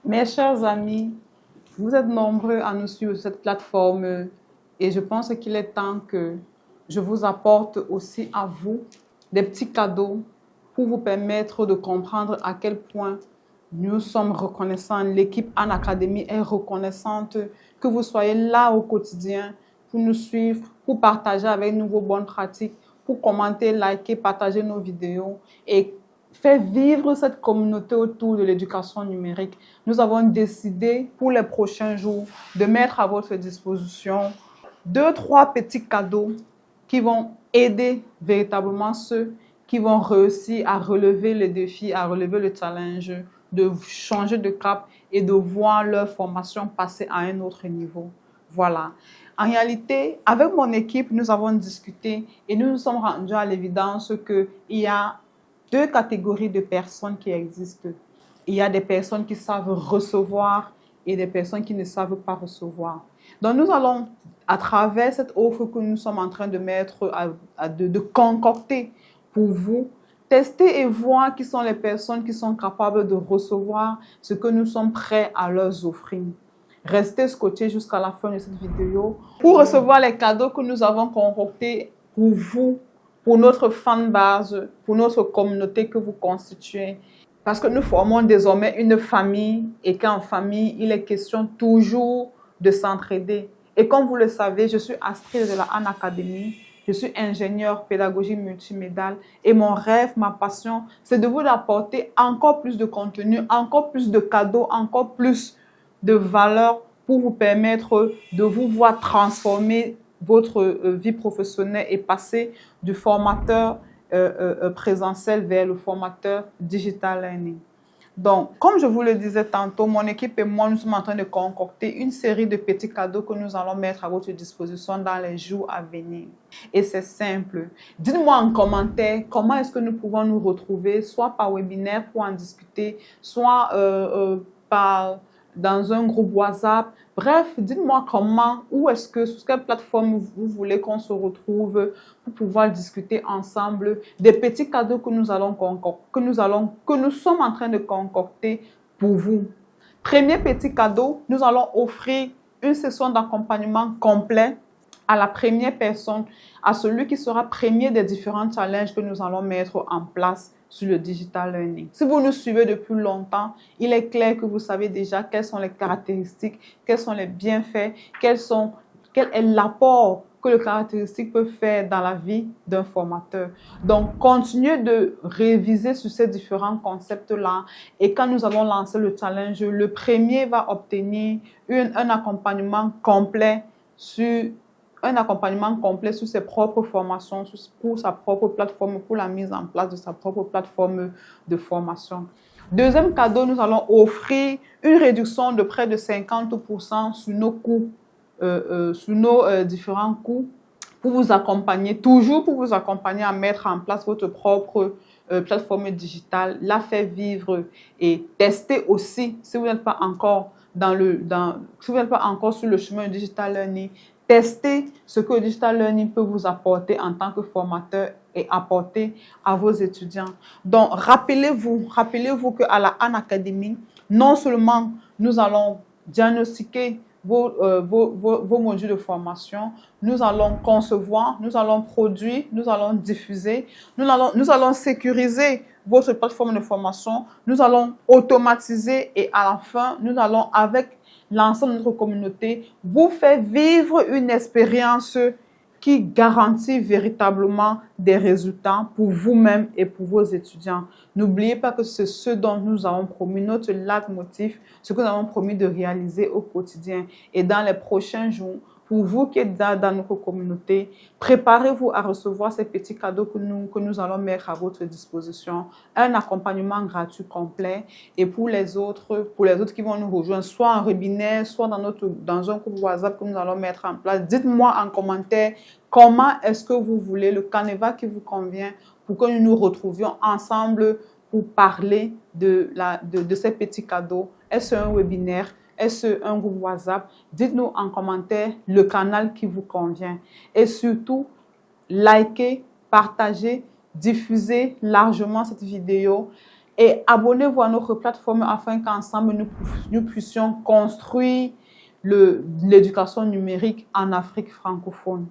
Mes chers amis, vous êtes nombreux à nous suivre sur cette plateforme et je pense qu'il est temps que je vous apporte aussi à vous des petits cadeaux pour vous permettre de comprendre à quel point nous sommes reconnaissants. L'équipe Anne Academy est reconnaissante que vous soyez là au quotidien pour nous suivre, pour partager avec nous vos bonnes pratiques, pour commenter, liker, partager nos vidéos et faire vivre cette communauté autour de l'éducation numérique. Nous avons décidé pour les prochains jours de mettre à votre disposition 2, 3 petits cadeaux qui vont aider véritablement ceux qui vont réussir à relever le défi, à relever le challenge, de changer de cap et de voir leur formation passer à un autre niveau. Voilà. En réalité, avec mon équipe, nous avons discuté et nous nous sommes rendus à l'évidence qu'il y a 2 catégories de personnes qui existent. Il y a des personnes qui savent recevoir et des personnes qui ne savent pas recevoir. Donc nous allons, à travers cette offre que nous sommes en train de mettre, de concocter pour vous, tester et voir qui sont les personnes qui sont capables de recevoir ce que nous sommes prêts à leur offrir. Restez scotchés jusqu'à la fin de cette vidéo pour recevoir les cadeaux que nous avons concoctés pour vous, pour notre fan base, pour notre communauté que vous constituez. Parce que nous formons désormais une famille et qu'en famille, il est question toujours de s'entraider. Et comme vous le savez, je suis Astrid de la Anne Academy. Je suis ingénieure pédagogie multimédiale et mon rêve, ma passion, c'est de vous apporter encore plus de contenu, encore plus de cadeaux, encore plus de valeur pour vous permettre de vous voir transformer votre vie professionnelle et passer du formateur présentiel vers le formateur digital learning. Donc, comme je vous le disais tantôt, mon équipe et moi, nous sommes en train de concocter une série de petits cadeaux que nous allons mettre à votre disposition dans les jours à venir. Et c'est simple. Dites-moi en commentaire comment est-ce que nous pouvons nous retrouver, soit par webinaire pour en discuter, soit dans un groupe WhatsApp. Bref, dites-moi comment, où est-ce que, sur quelle plateforme vous voulez qu'on se retrouve pour pouvoir discuter ensemble des petits cadeaux que nous allons que nous sommes en train de concocter pour vous. Premier petit cadeau, nous allons offrir une session d'accompagnement complet à la première personne, à celui qui sera premier des différents challenges que nous allons mettre en place sur le digital learning. Si vous nous suivez depuis longtemps, il est clair que vous savez déjà quelles sont les caractéristiques, quels sont les bienfaits, quel est l'apport que le caractéristique peut faire dans la vie d'un formateur. Donc, continuez de réviser sur ces différents concepts-là et quand nous allons lancer le challenge, le premier va obtenir un accompagnement complet sur ses propres formations, pour sa propre plateforme, pour la mise en place de sa propre plateforme de formation. Deuxième cadeau, nous allons offrir une réduction de près de 50% sur nos coûts, sur nos différents coûts, pour vous accompagner, toujours pour vous accompagner à mettre en place votre propre plateforme digitale, la faire vivre et tester aussi, si vous n'êtes pas encore si vous n'êtes pas encore sur le chemin du digital learning, testez ce que le digital learning peut vous apporter en tant que formateur et apporter à vos étudiants. Donc, rappelez-vous qu'à la Anne Academy, non seulement nous allons diagnostiquer vos modules de formation, nous allons concevoir, nous allons produire, nous allons diffuser, nous allons sécuriser votre plateforme de formation, nous allons automatiser et à la fin, nous allons avec l'ensemble de notre communauté vous faire vivre une expérience qui garantit véritablement des résultats pour vous-même et pour vos étudiants. N'oubliez pas que c'est ce dont nous avons promis, notre leitmotiv, ce que nous avons promis de réaliser au quotidien. Et dans les prochains jours, pour vous qui êtes dans notre communauté, préparez-vous à recevoir ces petits cadeaux que nous allons mettre à votre disposition. Un accompagnement gratuit complet. Et pour les autres qui vont nous rejoindre, soit en webinaire, soit dans un groupe WhatsApp que nous allons mettre en place, dites-moi en commentaire comment est-ce que vous voulez le canevas qui vous convient pour que nous nous retrouvions ensemble pour parler de ces petits cadeaux. Est-ce un webinaire? Est-ce un groupe WhatsApp? Dites-nous en commentaire le canal qui vous convient. Et surtout, likez, partagez, diffusez largement cette vidéo et abonnez-vous à notre plateforme afin qu'ensemble nous puissions construire l'éducation numérique en Afrique francophone.